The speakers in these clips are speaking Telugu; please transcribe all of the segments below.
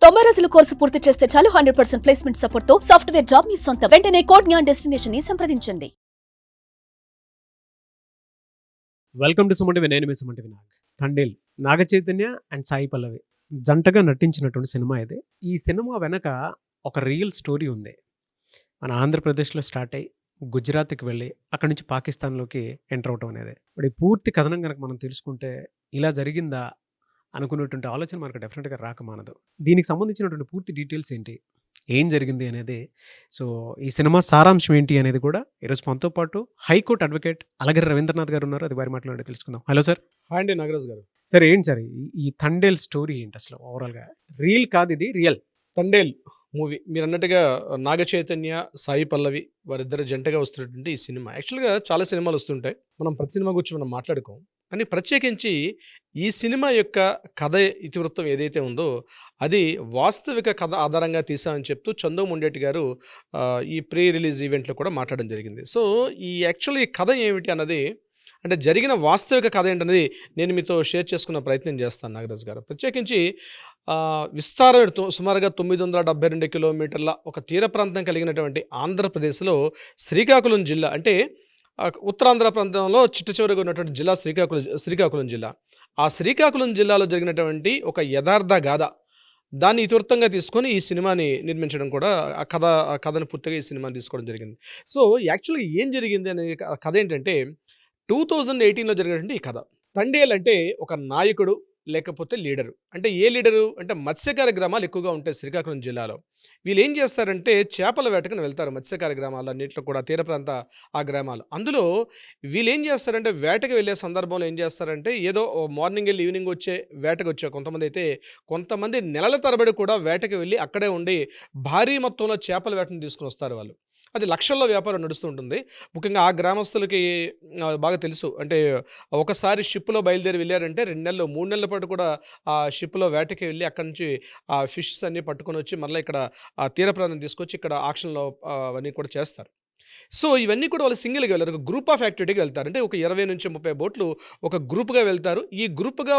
90 రోజుల కోర్సు పూర్తి చేస్తే చాలు 100% ప్లేస్మెంట్ సపోర్ట్ తో సాఫ్ట్వేర్ జాబ్ మీ సొంతం. వెంటనే కోడ్ జ్ఞాన్ డెస్టినేషన్ ని సంప్రదించండి. వెల్కమ్ టు సుమంటి నేను మీ సుమంటి వినాయక్. తండేల్ నాగ చైతన్య అండ్ సాయి పల్లవి జంటగా నటించినటువంటి సినిమా ఇది. ఈ సినిమా వెనక ఒక రియల్ స్టోరీ ఉంది. మన ఆంధ్రప్రదేశ్లో స్టార్ట్ అయ్యి గుజరాత్కి వెళ్ళి అక్కడి నుంచి పాకిస్తాన్లోకి ఎంటర్ అవటం అనేది. ఇప్పుడు ఈ పూర్తి కథనం కనుక మనం తెలుసుకుంటే ఇలా జరిగిందా అనుకున్నటువంటి ఆలోచన మనకు డెఫినెట్గా రాకమానదు. దీనికి సంబంధించినటువంటి పూర్తి డీటెయిల్స్ ఏంటి, ఏం జరిగింది అనేది, సో ఈ సినిమా సారాంశం ఏంటి అనేది కూడా ఈరోజు మనతో పాటు హైకోర్టు అడ్వకేట్ అలగిరి రవీంద్రనాథ్ గారు ఉన్నారు. అది వారి మాట్లాడి తెలుసుకుందాం. Hello sir. హాయ్ అండి నాగరాజ్ గారు. సార్ ఏంటి సార్ ఈ తండేల్ స్టోరీ ఏంటి అసలు ఓవరాల్గా? రియల్ కాదు, ఇది రియల్. తండేల్ మూవీ మీరు అన్నట్టుగా నాగ చైతన్య సాయి పల్లవి వారిద్దరు జంటగా వస్తున్నటువంటి ఈ సినిమా. యాక్చువల్గా చాలా సినిమాలు వస్తుంటాయి, మనం ప్రతి సినిమా గురించి మనం మాట్లాడుకోం. కానీ ప్రత్యేకించి ఈ సినిమా యొక్క కథ ఇతివృత్తం ఏదైతే ఉందో అది వాస్తవిక కథ ఆధారంగా తీసామని చెప్తూ చందు ముండేటి గారు ఈ ప్రీ రిలీజ్ ఈవెంట్లో కూడా మాట్లాడడం జరిగింది. సో ఈ కథ ఏమిటి అన్నది, అంటే జరిగిన వాస్తవిక కథ ఏంటనేది నేను మీతో షేర్ చేసుకున్న ప్రయత్నం చేస్తాను నాగరాజ్ గారు. ప్రత్యేకించి విస్తారం సుమారుగా 972 కిలోమీటర్ల ఒక తీర ప్రాంతం కలిగినటువంటి ఆంధ్రప్రదేశ్లో శ్రీకాకుళం జిల్లా, అంటే ఉత్తరాంధ్ర ప్రాంతంలో చిట్ట చివరిగా ఉన్నటువంటి జిల్లా శ్రీకాకుళం జిల్లా. ఆ శ్రీకాకుళం జిల్లాలో జరిగినటువంటి ఒక యథార్థ గాథ, దాన్ని ఇతివృత్తంగా తీసుకొని ఈ సినిమాని నిర్మించడం కూడా, ఆ కథను పూర్తిగా ఈ సినిమాని తీసుకోవడం జరిగింది. సో యాక్చువల్గా ఏం జరిగింది అనే కథ ఏంటంటే 2018లో జరిగినటువంటి ఈ కథ. తండేల్ అంటే ఒక నాయకుడు లేకపోతే లీడరు. అంటే ఏ లీడరు అంటే మత్స్యకార గ్రామాలు ఎక్కువగా ఉంటాయి శ్రీకాకుళం జిల్లాలో. వీళ్ళు ఏం చేస్తారంటే చేపల వేటకు వెళ్తారు. మత్స్యకార గ్రామాలన్నింటిలో కూడా తీర ప్రాంత ఆ గ్రామాలు. అందులో వీళ్ళు ఏం చేస్తారంటే వేటకు వెళ్ళే సందర్భంలో ఏం చేస్తారంటే ఏదో మార్నింగ్ వెళ్ళి ఈవినింగ్ వేటకు వచ్చే కొంతమంది అయితే, కొంతమంది నెలల తరబడి కూడా వేటకు వెళ్ళి అక్కడే ఉండి భారీ మొత్తంలో చేపల వేటను తీసుకుని వస్తారు వాళ్ళు. అది లక్షల్లో వ్యాపారం నడుస్తూ ఉంటుంది. ముఖ్యంగా ఆ గ్రామస్తులకి బాగా తెలుసు. అంటే ఒకసారి షిప్లో బయలుదేరి వెళ్ళారంటే 2 నెలలు 3 నెలల పాటు కూడా ఆ షిప్లో వేటకి వెళ్ళి అక్కడి నుంచి ఆ ఫిషెస్ అన్నీ పట్టుకొని వచ్చి మళ్ళీ ఇక్కడ ఆ తీర ప్రాంతం తీసుకొచ్చి ఇక్కడ ఆక్షన్లో అవన్నీ కూడా చేస్తారు. సో ఇవన్నీ కూడా వాళ్ళు సింగిల్గా వెళ్ళారు, ఒక గ్రూప్ ఆఫ్ యాక్టివిటీకి వెళ్తారు. అంటే ఒక 20 నుంచి 30 బోట్లు ఒక గ్రూప్గా వెళ్తారు. ఈ గ్రూప్గా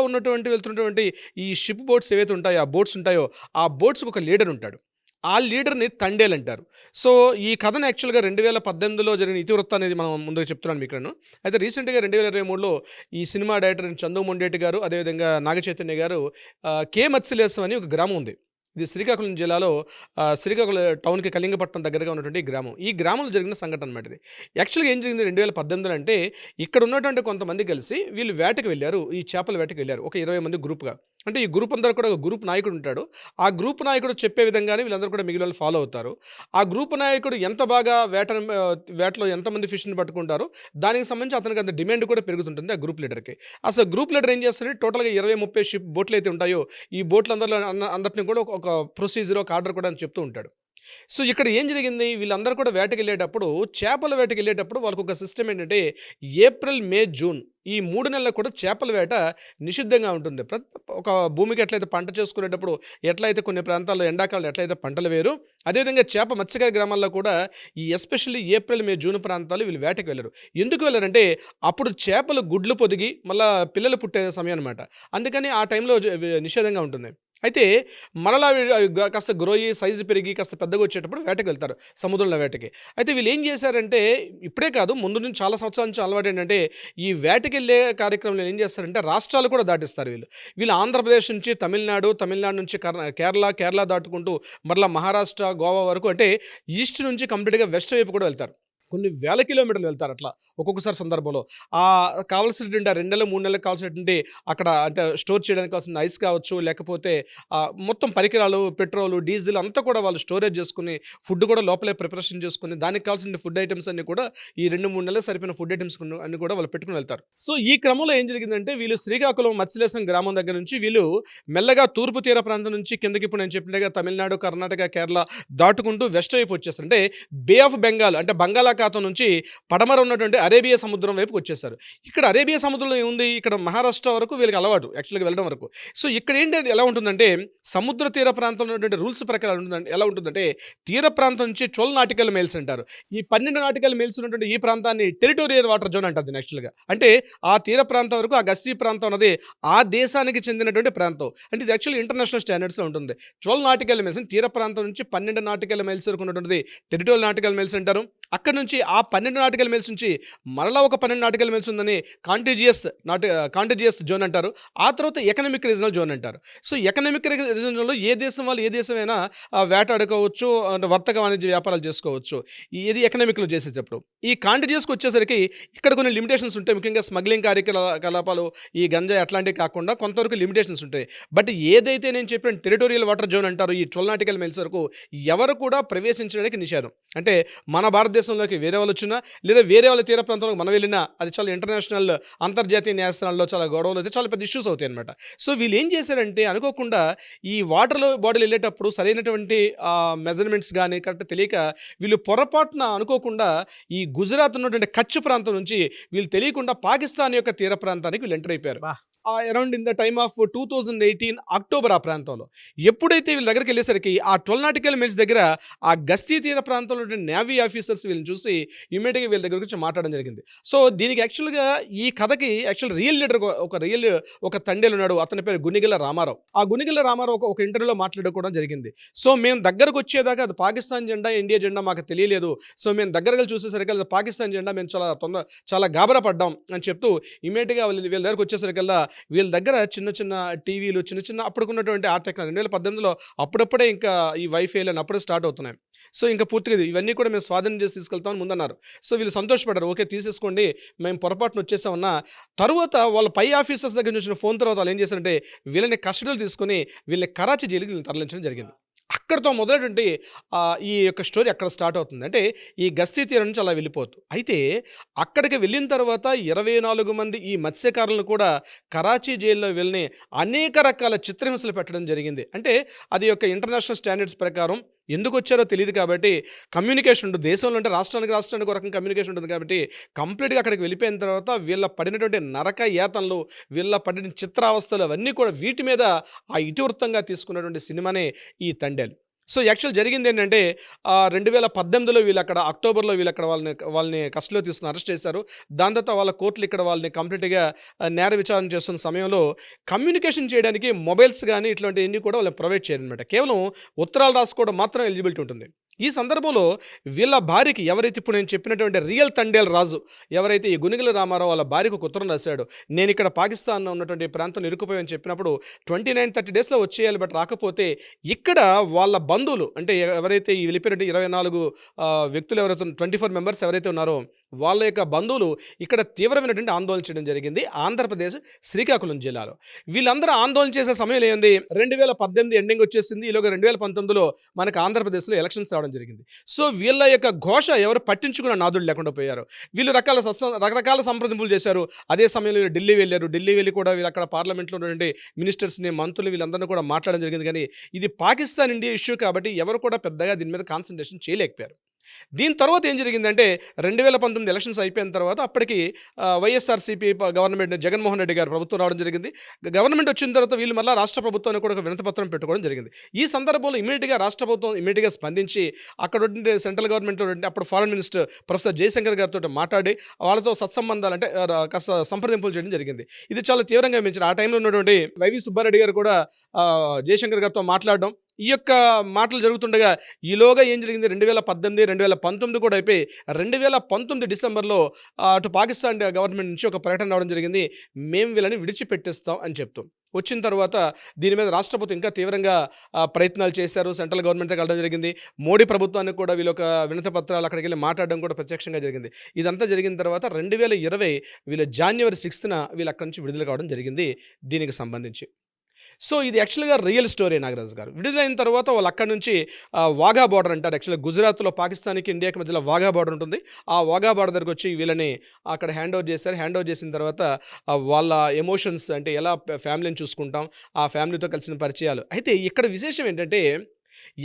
వెళ్తున్నటువంటి ఈ షిప్ బోట్స్ ఏవైతే ఉంటాయో, ఆ బోట్స్ ఉంటాయో, ఆ బోట్స్కి ఒక లీడర్ ఉంటాడు. ఆ లీడర్ని తండేల్ అంటారు. సో ఈ కథను యాక్చువల్గా 2018లో జరిగిన ఇతివృత్తం అనేది మనం ముందుగా చెప్తున్నాను మీకు నేను. అయితే రీసెంట్గా 2023లో ఈ సినిమా డైరెక్టర్ చందు ముండేటి గారు, అదేవిధంగా నాగ చైతన్య గారు కే మత్స్యలేశం అని ఒక గ్రామం ఉంది. ఇది శ్రీకాకుళం జిల్లాలో శ్రీకాకుళం టౌన్కి కళింగపట్నం దగ్గరగా ఉన్నటువంటి గ్రామం. ఈ గ్రామంలో జరిగిన సంఘటన అన్నమాట ఇది. యాక్చువల్గా ఏం జరిగింది 2018లో అంటే, ఇక్కడ ఉన్నటువంటి కొంతమంది కలిసి వీళ్ళు వేటకు వెళ్ళారు, ఈ చేపల వేటకు వెళ్ళారు ఒక 20 మంది గ్రూప్గా. అంటే ఈ గ్రూప్ అందరూ కూడా ఒక గ్రూప్ నాయకుడు ఉంటాడు. ఆ గ్రూప్ నాయకుడు చెప్పే విధంగానే వీళ్ళందరూ కూడా మిగిలిన వాళ్ళు ఫాలో అవుతారు. ఆ గ్రూప్ నాయకుడు ఎంత బాగా వేటలో ఎంతమంది ఫిష్ని పట్టుకుంటారో దానికి సంబంధించి అతనికి అంత డిమాండ్ కూడా పెరుగుతుంటుంది ఆ గ్రూప్ లీడర్కి. అసలు గ్రూప్ లీడర్ ఏం చేస్తారంటే టోటల్గా 20-30 షిప్ బోట్లు అయితే ఉంటాయో ఈ అందరినీ కూడా ఒక ప్రొసీజర్, ఒక ఆర్డర్ కూడా అని చెప్తూ ఉంటాడు. సో ఇక్కడ ఏం జరిగింది, వీళ్ళందరూ కూడా వేటకి వెళ్ళేటప్పుడు, చేపల వేటకి వెళ్ళేటప్పుడు వాళ్ళకు ఒక సిస్టమ్ ఏంటంటే ఏప్రిల్, మే, జూన్ ఈ 3 నెలలకు కూడా చేపల వేట నిషిద్ధంగా ఉంటుంది. ఒక భూమికి ఎట్లయితే పంట చేసుకునేటప్పుడు ఎట్లయితే కొన్ని ప్రాంతాల్లో ఎండాకాలంలో ఎట్లయితే పంటలు వేరు, అదేవిధంగా మత్స్యకార గ్రామాల్లో కూడా ఈ ఎస్పెషల్లీ ఏప్రిల్, మే, జూన్ ప్రాంతాలు వీళ్ళు వేటకి వెళ్ళరు. ఎందుకు వెళ్ళారంటే అప్పుడు చేపలు గుడ్లు పొదిగి మళ్ళీ పిల్లలు పుట్టే సమయం అనమాట. అందుకని ఆ టైంలో నిషేధంగా ఉంటుంది. అయితే మరలా కాస్త గ్రో అయ్యి సైజు పెరిగి కాస్త పెద్దగా వచ్చేటప్పుడు వేటకు వెళ్తారు, సముద్రంలో వేటకి. అయితే వీళ్ళు ఏం చేశారంటే, ఇప్పుడే కాదు ముందు నుంచి చాలా సంవత్సరాల నుంచి అలవాటు ఏంటంటే, ఈ వేటకి వెళ్ళే కార్యక్రమంలో ఏం చేస్తారంటే రాష్ట్రాలు కూడా దాటిస్తారు వీళ్ళు ఆంధ్రప్రదేశ్ నుంచి తమిళనాడు నుంచి కేరళ దాటుకుంటూ మరలా మహారాష్ట్ర, గోవా వరకు, అంటే ఈస్ట్ నుంచి కంప్లీట్గా వెస్ట్ వైపు కూడా వెళ్తారు. కొన్ని వేల కిలోమీటర్లు వెళ్తారు అట్లా ఒక్కొక్కసారి సందర్భంలో. కావాల్సినటువంటి 2 నెలలు 3 నెలలకు కావాల్సినటువంటి అక్కడ అంటే స్టోర్ చేయడానికి కావాల్సిన ఐస్ కావచ్చు, లేకపోతే మొత్తం పరికరాలు, పెట్రోలు, డీజిల్ అంతా కూడా వాళ్ళు స్టోరేజ్ చేసుకుని, ఫుడ్ కూడా లోపలే ప్రిపరేషన్ చేసుకుని, దానికి కావాల్సిన ఫుడ్ ఐటమ్స్ అన్ని కూడా ఈ 2-3 నెలలు సరిపోయిన ఫుడ్ ఐటమ్స్ అన్ని కూడా వాళ్ళు పెట్టుకుని వెళ్తారు. సో ఈ క్రమంలో ఏం జరిగిందంటే, వీళ్ళు శ్రీకాకుళం మత్స్యలేశం గ్రామం దగ్గర నుంచి వీళ్ళు మెల్లగా తూర్పు తీర ప్రాంతం నుంచి కిందకి, ఇప్పుడు నేను చెప్పినట్టుగా తమిళనాడు, కర్ణాటక, కేరళ దాటుకుంటూ వెస్ట్ వైపు వచ్చేస్తారు. అంటే బే ఆఫ్ బెంగాల్, అంటే బంగాళాఖాతం బంగాళాఖాతం నుంచి పడమర ఉన్నటువంటి అరేబియా సముద్రం వైపుకి వచ్చేసారు. ఇక్కడ అరేబియా సముద్రంలో ఏముంది, ఇక్కడ మహారాష్ట్ర వరకు వీళ్ళకి అలవాటు యాక్చువల్గా వెళ్ళడం వరకు. సో ఇక్కడ ఏంటంటే ఎలా ఉంటుందంటే సముద్ర తీర ప్రాంతంలో ఉన్నటువంటి రూల్స్ ప్రకారం ఎలా ఉంటుందంటే తీర ప్రాంతం నుంచి 12 నాటికల్ మైల్స్ అంటారు. ఈ 12 నాటికల్ మైల్స్ ఉన్నటువంటి ఈ ప్రాంతాన్ని టెరిటోరియల్ వాటర్ జోన్ అంటారు దీన్ని యాక్చువల్గా. అంటే ఆ తీర ప్రాంతం వరకు ఆ గస్తీ ప్రాంతం అనేది ఆ దేశానికి చెందినటువంటి ప్రాంతం. అంటే ఇది యాక్చువల్లీ ఇంటర్నేషనల్ స్టాండర్డ్స్లో ఉంటుంది. 12 నాటికల్ మైల్స్ తీర ప్రాంతం నుంచి 12 నాటికల్ మైల్స్ వరకు ఉన్నటువంటిది టెరిటోరియల్ నాటికల్ మైల్స్ అంటారు. అక్కడ నుంచి ఆ 12 నాటికల్ మైల్స్ నుంచి మరలా ఒక 12 నాటికల్ మైల్స్ ఉందని కాంటిజియస్ జోన్ అంటారు. ఆ తర్వాత ఎకనామిక్ రీజనల్ జోన్ అంటారు. సో ఎకనామిక్ రీజనల్లో ఏ దేశం వాళ్ళు ఏ దేశమైనా వేటాడుకోవచ్చు, వర్తక వాణిజ్య వ్యాపారాలు చేసుకోవచ్చు. ఇది ఎకనామిక్లో చేసేటప్పుడు. ఈ కాంటిజియస్కి వచ్చేసరికి ఇక్కడ కొన్ని లిమిటేషన్స్ ఉంటాయి. ముఖ్యంగా స్మగ్లింగ్ కార్యకలాపాలు, ఈ గంజాయి అట్లాంటివి కాకుండా కొంతవరకు లిమిటేషన్స్ ఉంటాయి. బట్ ఏదైతే నేను చెప్పిన టెరిటోరియల్ వాటర్ జోన్ అంటారో ఈ 12 నాటికల్ మైల్స్ వరకు ఎవరు కూడా ప్రవేశించడానికి నిషేధం. అంటే మన భారతదేశంలోకి వేరే వాళ్ళు వచ్చినా లేదా వేరే వాళ్ళ తీర ప్రాంతంలోకి మనం వెళ్ళినా అది చాలా ఇంటర్నేషనల్ అంతర్జాతీయ న్యాయస్థానాల్లో చాలా గొడవలు అయితే చాలా పెద్ద ఇష్యూస్ అవుతాయి అనమాట. సో వీళ్ళు ఏం చేశారంటే అనుకోకుండా ఈ వాటర్లో బాడీలు వెళ్ళేటప్పుడు సరైనటువంటి మెజర్మెంట్స్ కానీ కరెక్ట్ తెలియక వీళ్ళు పొరపాటున అనుకోకుండా ఈ గుజరాత్ ఉన్నటువంటి కచ్ ప్రాంతం నుంచి వీళ్ళు తెలియకుండా పాకిస్తాన్ యొక్క తీర ప్రాంతానికి వీళ్ళు ఎంటర్ అయిపోయారు. Around in the time of 2018 October ఆ ప్రాంతంలో ఎప్పుడైతే వీళ్ళ దగ్గరికి వెళ్ళేసరికి ఆ 12 నాటికల్ మైల్స్ దగ్గర ఆ గస్తీ తీర ప్రాంతంలో నేవీ ఆఫీసర్స్ వీళ్ళని చూసి ఇమీడియట్గా వీళ్ళ దగ్గర గురించి మాట్లాడడం జరిగింది. సో దీనికి యాక్చువల్గా ఈ కథకి రియల్ లీడర్ ఒక తండేలు ఉన్నాడు. అతని పేరు గునిగెల రామారావు. ఆ గునిగెల రామారావు ఒక ఇంటర్వ్యూలో మాట్లాడుకోవడం జరిగింది. సో మేము దగ్గరకు వచ్చేదాకా అది పాకిస్తాన్ జెండా ఇండియా జెండా మాకు తెలియలేదు. సో మేము దగ్గరగా చూసేసరికి అది పాకిస్తాన్ జెండా మేము చాలా గాబరా పడ్డాం అని చెప్తూ ఇమీడియట్గా వీళ్ళ దగ్గరకు వచ్చేసరికల్లా వీళ్ళ దగ్గర చిన్న టీవీలు చిన్న అప్పుడుకున్నటువంటి టెక్నాలజీ 2018లో అప్పుడప్పుడే ఇంకా ఈ వైఫైలు అని అప్పుడే స్టార్ట్ అవుతున్నాయి. సో ఇంకా పూర్తిగా ఇవన్నీ కూడా మేము స్వాధీనం చేసి తీసుకెళ్తామని ముందన్నారు. సో వీళ్ళు సంతోషపడ్డారు. ఓకే తీసేసుకోండి, మేము పొరపాటున వచ్చేసామన్నా. తర్వాత వాళ్ళ పై ఆఫీసర్స్ దగ్గర నుంచి ఫోన్ తర్వాత వాళ్ళు ఏం చేశారంటే వీళ్ళని కస్టడీలో తీసుకొని వీళ్ళని కరాచీ జైలుకి తరలించడం జరిగింది. అక్కడితో మొదలైనటువంటి ఈ యొక్క స్టోరీ అక్కడ స్టార్ట్ అవుతుంది. అంటే ఈ గస్తీ తీరం నుంచి అలా వెళ్ళిపోతూ అయితే అక్కడికి వెళ్ళిన తర్వాత 24 మంది ఈ మత్స్యకారులను కూడా కరాచీ జైల్లో వెళ్ళని అనేక రకాల చిత్రహింసలు పెట్టడం జరిగింది. అంటే అది యొక్క ఇంటర్నేషనల్ స్టాండర్డ్స్ ప్రకారం ఎందుకు వచ్చారో తెలియదు కాబట్టి కమ్యూనికేషన్ ఉంటుంది. దేశంలో అంటే రాష్ట్రానికి ఒక రకం కమ్యూనికేషన్ ఉంటుంది కాబట్టి కంప్లీట్గా అక్కడికి వెళ్ళిపోయిన తర్వాత వీళ్ళ పడినటువంటి నరక యాతనలు, వీళ్ళ పడిన చిత్రావస్థలు అవన్నీ కూడా వీటి మీద ఆ ఇతివృత్తంగా తీసుకున్నటువంటి సినిమానే ఈ తండేలు. సో యాక్చువల్ జరిగింది ఏంటంటే 2018లో అక్టోబర్లో వాళ్ళని కస్టడీలో తీసుకుని అరెస్ట్ చేశారు. దాని తర్వాత వాళ్ళ కోర్టులు ఇక్కడ వాళ్ళని కంప్లీట్గా నేర విచారణ చేస్తున్న సమయంలో కమ్యూనికేషన్ చేయడానికి మొబైల్స్ కానీ ఇట్లాంటివన్నీ కూడా వాళ్ళని ప్రొవైడ్ చేయాలన్నమాట. కేవలం ఉత్తరాలు రాసుకోవడం మాత్రం ఎలిజిబిలిటీ ఉంటుంది. ఈ సందర్భంలో వీళ్ళ భార్యకి ఎవరైతే ఇప్పుడు నేను చెప్పినటువంటి రియల్ తండేల్ రాజు ఎవరైతే ఈ గునిగెల రామారావు వాళ్ళ భార్యకు ఒక ఉత్తరం రాశాడు. నేను ఇక్కడ పాకిస్తాన్లో ఉన్నటువంటి ప్రాంతంలో ఇరుక్కుపోయామని చెప్పినప్పుడు 29-30 డేస్లో వచ్చేయాలి, బట్ రాకపోతే ఇక్కడ వాళ్ళ బంధువులు అంటే ఎవరైతే ఈ వెళ్ళిపోయినట్టు 24 వ్యక్తులు ఎవరైతే 24 మెంబర్స్ ఎవరైతే ఉన్నారో వాళ్ళ యొక్క బంధువులు ఇక్కడ తీవ్రమైనటువంటి ఆందోళన చేయడం జరిగింది ఆంధ్రప్రదేశ్ శ్రీకాకుళం జిల్లాలో. వీళ్ళందరూ ఆందోళన చేసే సమయంలో ఏంది 2018 ఎండింగ్ వచ్చేసింది. ఈలోగా 2019లో మనకు ఆంధ్రప్రదేశ్లో ఎలక్షన్స్ రావడం జరిగింది. సో వీళ్ళ యొక్క ఘోష ఎవరు పట్టించుకున్న నాదుడు లేకుండా పోయారు. వీళ్ళు రకరకాల సంప్రదింపులు చేశారు. అదే సమయంలో వీళ్ళు ఢిల్లీ వెళ్ళారు. ఢిల్లీ వెళ్ళి కూడా వీళ్ళు అక్కడ పార్లమెంట్లో ఉన్నటువంటి మినిస్టర్స్ని, మంత్రులు వీళ్ళందరినీ కూడా మాట్లాడడం జరిగింది. కానీ ఇది పాకిస్తాన్ ఇండియా ఇష్యూ కాబట్టి ఎవరు కూడా పెద్దగా దీని మీద కాన్సన్ట్రేషన్ చేయలేకపోయారు. దీని తర్వాత ఏం జరిగిందంటే 2019 ఎలక్షన్స్ అయిపోయిన తర్వాత అప్పటికి వైఎస్ఆర్సీపీ గవర్నమెంట్ జగన్మోహన్ రెడ్డి గారు ప్రభుత్వం రావడం జరిగింది. గవర్నమెంట్ వచ్చిన తర్వాత వీళ్ళు మళ్ళీ రాష్ట్ర ప్రభుత్వానికి కూడా ఒక వినతిపత్రం పెట్టుకోవడం జరిగింది. ఈ సందర్భంలో ఇమీడియట్గా రాష్ట్ర ప్రభుత్వం ఇమీడియట్గా స్పందించి అక్కడ సెంట్రల్ గవర్నమెంట్లో అప్పుడు ఫారెన్ మినిస్టర్ ప్రొఫెసర్ జయశంకర్ గారితో మాట్లాడి వాళ్ళతో సత్సంబంధాలు అంటే కాస్త సంప్రదింపులు చేయడం జరిగింది. ఇది చాలా తీవ్రంగా మించిన ఆ టైంలో ఉన్నటువంటి వైవి సుబ్బారెడ్డి గారు కూడా జయశంకర్ గారితో మాట్లాడడం, ఈ యొక్క మాటలు జరుగుతుండగా ఈలోగా ఏం జరిగింది 2018, 2019 కూడా అయిపోయి 2019 డిసెంబర్లో అటు పాకిస్తాన్ గవర్నమెంట్ నుంచి ఒక ప్రకటన రావడం జరిగింది. మేము వీళ్ళని విడిచిపెట్టేస్తాం అని చెప్తూ వచ్చిన తర్వాత దీని మీద రాష్ట్ర ప్రభుత్వం ఇంకా తీవ్రంగా ప్రయత్నాలు చేశారు. సెంట్రల్ గవర్నమెంట్కి వెళ్ళడం జరిగింది. మోడీ ప్రభుత్వానికి కూడా వీళ్ళొక వినతి పత్రాలు అక్కడికి వెళ్ళి మాట్లాడడం కూడా ప్రత్యక్షంగా జరిగింది. ఇదంతా జరిగిన తర్వాత 2020 వీళ్ళు January 6th వీళ్ళు అక్కడి నుంచి విడుదల కావడం జరిగింది దీనికి సంబంధించి. సో ఇది యాక్చువల్గా రియల్ స్టోరీ నాగరాజు గారు. విడుదలైన తర్వాత వాళ్ళు అక్కడ నుంచి వాఘా బార్డర్ అంటారు. యాక్చువల్గా గుజరాత్లో పాకిస్తాన్కి ఇండియాకి మధ్యలో వాఘా బార్డర్ ఉంటుంది. ఆ వాఘా బార్డర్ దగ్గరకు వచ్చి వీళ్ళని అక్కడ హ్యాండ్ ఓవర్ చేశారు. హ్యాండ్ ఓవర్ చేసిన తర్వాత వాళ్ళ ఎమోషన్స్ అంటే ఎలా ఫ్యామిలీని చూసుకుంటాం, ఆ ఫ్యామిలీతో కలిసిన పరిచయాలు. అయితే ఇక్కడ విశేషం ఏంటంటే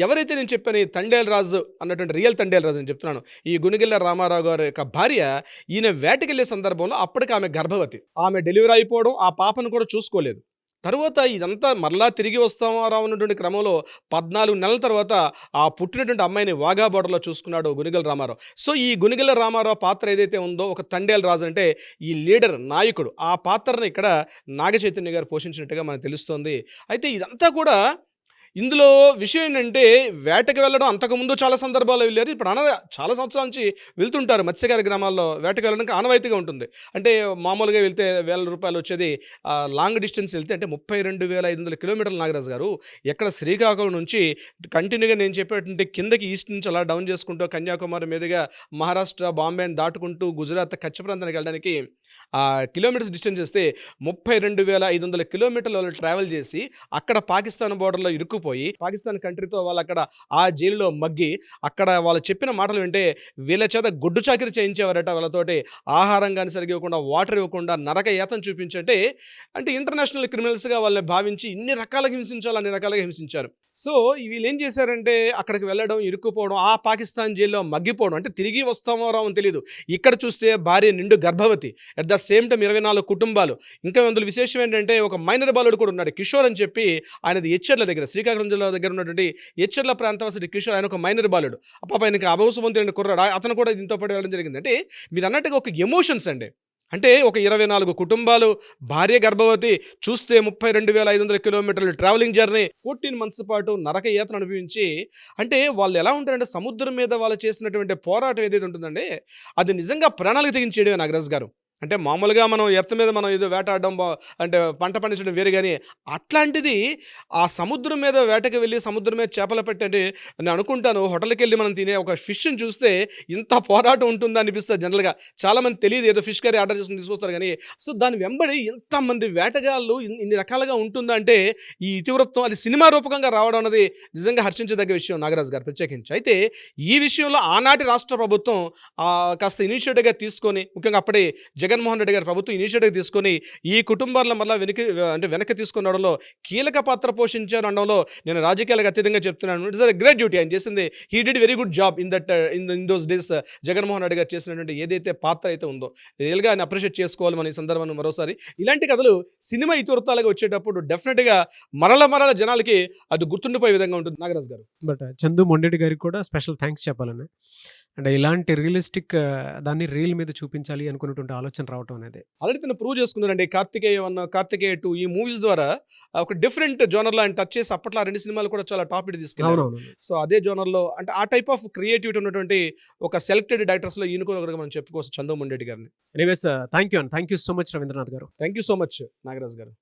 ఎవరైతే నేను చెప్పాను ఈ తండేల్ రాజు అన్నటువంటి రియల్ తండేల్ రాజు అని చెప్తున్నాను, ఈ గునిగిళ్ళ రామారావు గారి యొక్క భార్య, ఈయన వేటకెళ్లే సందర్భంలో అప్పటికి ఆమె గర్భవతి, ఆమె డెలివరీ అయిపోవడం, ఆ పాపను కూడా చూసుకోలేదు. తర్వాత ఇదంతా మరలా తిరిగి వస్తామా రావన్నటువంటి క్రమంలో 14 నెలల తర్వాత ఆ పుట్టినటువంటి అమ్మాయిని వాఘా బోర్డర్లో చూసుకున్నాడు గునిగల రామారావు. సో ఈ గునిగల రామారావు పాత్ర ఏదైతే ఉందో, ఒక తండేల్ రాజు అంటే ఈ లీడర్ నాయకుడు, ఆ పాత్రను ఇక్కడ నాగ చైతన్య గారు పోషించినట్టుగా మనకు తెలుస్తోంది. అయితే ఇదంతా కూడా ఇందులో విషయం ఏంటంటే, వేటకి వెళ్ళడం అంతకుముందు చాలా సందర్భాల్లో వెళ్ళారు. ఇప్పుడు చాలా సంవత్సరాల నుంచి వెళ్తుంటారు మత్స్యకార గ్రామాల్లో వేటకి వెళ్ళడానికి ఆనవాయితీగా ఉంటుంది. అంటే మామూలుగా వెళ్తే ₹1000 వచ్చేది, లాంగ్ డిస్టెన్స్ వెళ్తే అంటే 32,500 కిలోమీటర్లు నాగరాజు గారు. ఎక్కడ శ్రీకాకుళం నుంచి కంటిన్యూగా నేను చెప్పేటువంటి కిందకి ఈస్ట్ నుంచి అలా డౌన్ చేసుకుంటూ కన్యాకుమారి మీదుగా మహారాష్ట్ర, బాంబేని దాటుకుంటూ గుజరాత్, కచ్ ప్రాంతానికి వెళ్ళడానికి కిలోమీటర్స్ డిస్టెన్స్ చేస్తే 32,500 కిలోమీటర్లు వాళ్ళు ట్రావెల్ చేసి అక్కడ పాకిస్తాన్ బోర్డర్లో ఇరుక్కుపోయి పాకిస్తాన్ కంట్రీతో వాళ్ళు అక్కడ ఆ జైలులో మగ్గి అక్కడ వాళ్ళు చెప్పిన మాటలు వింటే వీళ్ళ చేత గుడ్డు చాకిరి చేయించేవారట. వాళ్ళతోటి ఆహారం కానీ సరిగ్గా ఇవ్వకుండా, వాటర్ ఇవ్వకుండా, నరక యాతన చూపించంటే, అంటే ఇంటర్నేషనల్ క్రిమినల్స్గా వాళ్ళని భావించి ఇన్ని రకాలుగా హింసించాలి, అన్ని రకాలుగా హింసించారు. సో వీళ్ళు ఏం చేశారంటే అక్కడికి వెళ్ళడం, ఇరుక్కుపోవడం, ఆ పాకిస్తాన్ జైల్లో మగ్గిపోవడం, అంటే తిరిగి వస్తామో రావో అని తెలియదు. ఇక్కడ చూస్తే భార్య నిండు గర్భవతి, అట్ ద సేమ్ టైం 24 కుటుంబాలు. ఇంకా అందులో విశేషం ఏంటంటే ఒక మైనర్ బాలుడు కూడా ఉన్నాడు, కిషోర్ అని చెప్పి. ఆయనది ఎచ్చెర్ల దగ్గర, శ్రీకాకుళం జిల్లా దగ్గర ఉన్నటువంటి ఎచ్చెర్ల ప్రాంతవాసి కిషోర్. ఆయన ఒక మైనర్ బాలుడు, పాప ఆయనకి అభవసవంతుడైన కుర్రాడు, అతను కూడా దీంతో పాటు వెళ్ళడం జరిగింది. అంటే మీరు అన్నట్టుగా ఒక ఎమోషన్స్ అండి. అంటే ఒక 24 కుటుంబాలు, భార్య గర్భవతి, చూస్తే 32,500 కిలోమీటర్లు ట్రావెలింగ్ జర్నీ, 14 మంత్స్ పాటు నరక యాతన అనుభవించి, అంటే వాళ్ళు ఎలా ఉంటారంటే సముద్రం మీద వాళ్ళు చేసినటువంటి పోరాటం ఏదైతే ఉంటుందంటే అది నిజంగా ప్రాణాలకు తెగించేయడమే నాగరాజు గారు. అంటే మామూలుగా మనం ఎర్త్ మీద మనం ఏదో వేటాడడం, అంటే పంట పండించడం వేరు, కానీ అట్లాంటిది ఆ సముద్రం మీద వేటకి వెళ్ళి సముద్రం మీద చేపలు పెట్టండి. నేను అనుకుంటాను హోటల్కి వెళ్ళి మనం తినే ఒక ఫిష్ని చూస్తే ఇంత పోరాటం ఉంటుందా అనిపిస్తుంది. జనరల్గా చాలామంది తెలియదు, ఏదో ఫిష్ కర్రీ ఆర్డర్ చేసుకుని తీసుకొస్తారు కానీ, సో దాని వెంబడి ఎంతమంది వేటగాళ్ళు ఇన్ని రకాలుగా ఉంటుందా అంటే ఈ ఇతివృత్తం అది సినిమా రూపకంగా రావడం అనేది నిజంగా హర్షించదగ్గ విషయం నాగరాజు గారు ప్రత్యేకించి. అయితే ఈ విషయంలో ఆనాటి రాష్ట్ర ప్రభుత్వం కాస్త ఇనిషియేటివ్గా తీసుకొని, ముఖ్యంగా అప్పటి జగన్మోహన్ రెడ్డి గారి ప్రభుత్వం ఇనిషియేటివ్ తీసుకొని ఈ కుటుంబాలను మళ్ళీ వెనక్కి తీసుకుని రావడంలో కీలక పాత్ర పోషించారు అనడంలో నేను రాజకీయాలకు అత్యధికంగా చెప్తున్నాను. It's a great duty. ఆయన చేసింది, he did very good job in those days. Jaganmohan Reddy గారు చేసినటువంటి ఏదైతే పాత్ర అయితే ఉందో రియల్గా ఆయన అప్రిషియేట్ చేసుకోవాలి మన ఈ సందర్భంలో మరోసారి. ఇలాంటి కథలు సినిమా ఇతివృత్తాలుగా వచ్చేటప్పుడు డెఫినెట్గా మరల జనాలకి అది గుర్తుండిపోయే విధంగా ఉంటుంది నాగరాజు గారు. బట్ చందు మొండెడ్డి గారికి కూడా స్పెషల్ థ్యాంక్స్ చెప్పాలని. అంటే ఇలాంటి రియలిస్టిక్ దాన్ని రీల్ మీద చూపించాలి అనుకున్నటువంటి ఆలోచన రావటం అనేది ఆల్రెడీ తను ప్రూవ్ చేసుకున్నారండి. కార్తికేయ 1, కార్తికేయ 2 ఈ మూవీస్ ద్వారా ఒక డిఫరెంట్ జోనర్లో ఆయన టచ్ చేసి అప్పట్లో 2 సినిమాలు కూడా చాలా టాప్ ఇట్ తీసుకెళ్ళారు. సో అదే జోనర్లో అంటే ఆ టైప్ ఆఫ్ క్రియేటివిటీ ఉన్నటువంటి ఒక సెలెక్టెడ్ డైరెక్టర్స్లో ఈయన కూడా మనం చెప్పుకోవచ్చు చందు మొండెడ్డి గారిని. Anyways thank you so much Ravindranath garu. Thank you so much Nagaraj గారు.